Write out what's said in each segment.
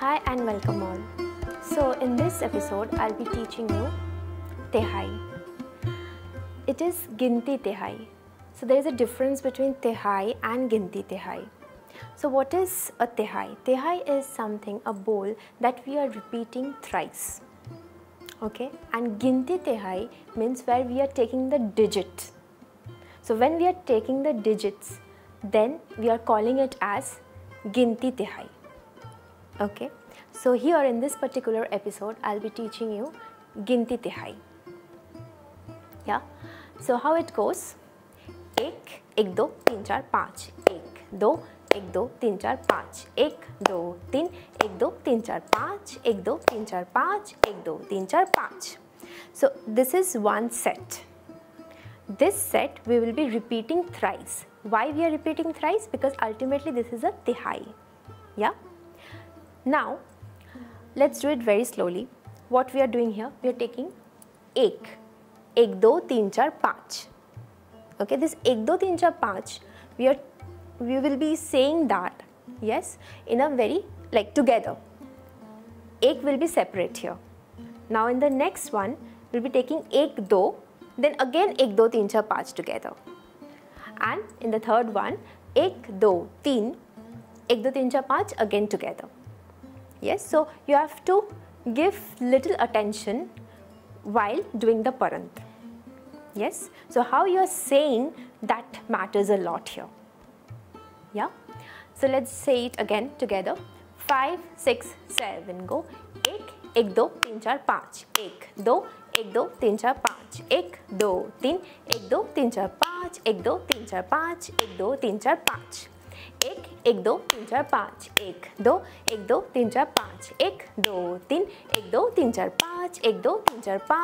Hi and welcome all. So in this episode I'll be teaching you Tehai. It is Ginti Tehai. So there is a difference between Tehai and Ginti Tehai. So what is a Tehai? Tehai is something, a bowl that we are repeating thrice. Okay, and Ginti Tehai means where we are taking the digits. So when we are taking the digits, then we are calling it as Ginti Tehai. Okay, so here in this particular episode I'll be teaching you Ginti Tehai. Yeah, so how it goes: 1 1 2 3 4 5 1 2 1 2 3 4 5 1 2 3 1 2 3 4 5 1 2 3 4 5 1 2 3 4 5. So this is one set. This set we will be repeating thrice. Why we are repeating thrice? Because ultimately this is a Tehai. Yeah. Now let's do it very slowly. What we are doing here, we are taking 1 1 2 3 4 5. Okay, this 1 2 3 4 5 we will be saying that, yes, in a very like together. 1 will be separate here. Now in the next one we'll be taking 1 2, then again 1 2 3 4 5 together. And in the third one 1 2 3 1 2 3 4 5 again together. Yes, so you have to give little attention while doing the parant. Yes, so how you are saying that matters a lot here. Yeah, so let's say it again together. 5 6 7 go. 1 1 2 3 4 5 1 2 1 2 3 4 5 1 2 3 1 2 3 4 5 1 2 3 4 5 1 2 3 4 5 1 1 2 3 4 5 1 2 1 2 3 4 5 1 2 3 1 2 3 4 5 1 2 3 4 5 1 2 3 4 5 1 1 2 3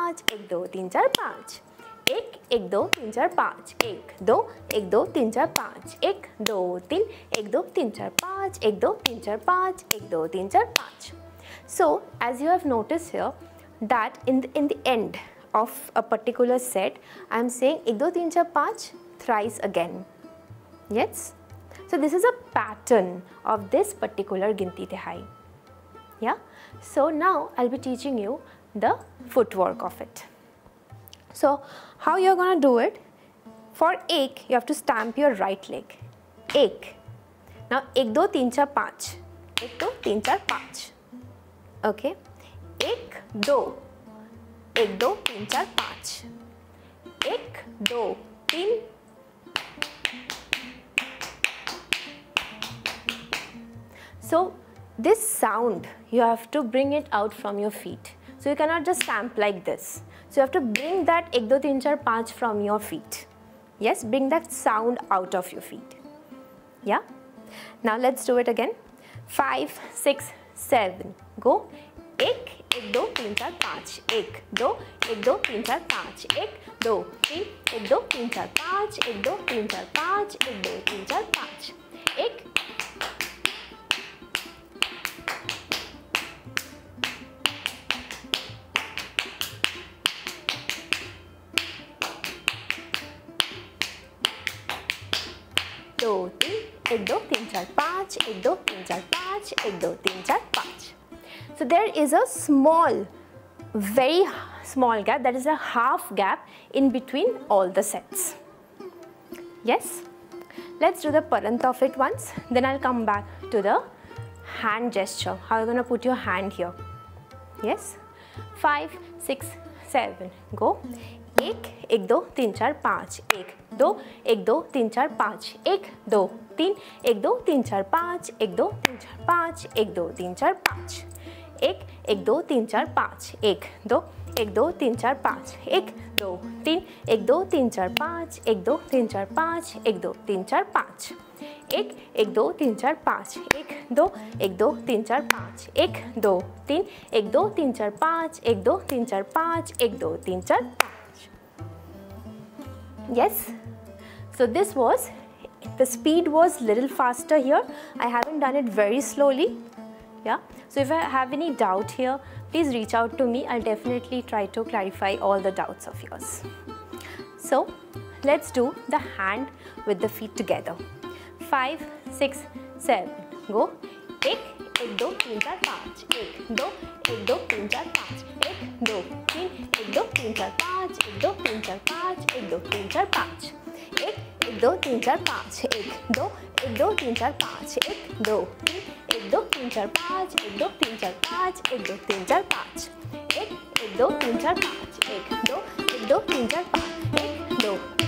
4 5 1 2 1 2 3 4 5 1 2 3 1 2 3 4 5 1 2 3 4 5 1 2 3 4 5. So as you have noticed here that in the end of a particular set I am saying 1 2 3 4 5 thrice again. Yes. So this is a pattern of this particular Ginti Tehai. Yeah. So now I'll be teaching you the footwork of it. So how you're gonna do it? For 1 you have to stamp your right leg. 1. Now 1 2 3 4 5. 1 2 3 4 5. Okay. 1 2 1 2 3 4 5. 1 2 3. So this sound you have to bring it out from your feet. So you cannot just stamp like this. So you have to bring that 1 2 3 4 5 from your feet. Yes, bring that sound out of your feet. Yeah. Now let's do it again. 5 6 7 go. 1 1 2 3 4 5 1 2 1 2 3 4 5 1 2 3 1 2 3 4 5 1 2 3 4 5 1 2 3 4 5 1. दो तीन 1 2 3 4 5 1 2 3 4 5 1 2 3 4 5. So there is a small, very small gap, that is a half gap in between all the sets. Yes, let's do the parant of it once, then I'll come back to the hand gesture, how you're gonna put your hand here. Yes, 5 6 7 go. 1 1 2 3 4 5 1 2 1 2 3 4 5 1 2 3 1 2 3 4 5 1 2 3 4 5 1 2 3 4 5 1 1 2 3 4 5 1 2 1 2 3 4 5 1 2 3 1 2 3 4 5 1 2 3 4 5 1 2 3 4 5 1 1 2 3 4 5 1 2 1 2 3 4 5 1 2 3 1 2 3 4 5 1 2 3 4 5 1 2 3 4 5. Yes, so this was, the speed was little faster here. I haven't done it very slowly. Yeah, so if I have any doubt here, please reach out to me. I'll definitely try to clarify all the doubts of yours. So let's do the hand with the feet together. 5 6 7 go. 1 1 2 3 4 5 1 2 1 2 3 4 5 1 2 3 1 2 3 4 5 1 2 3 4 5 1 2 3 4 5 1 2 3 4 5 1 2 1 2 3 4 5 1 2 1 2 3 4 5 1 2 3 4 5 1 2 3 4 5 1 2 3 4 5 1 2 1 2 3 4 5 1 2 3 1 2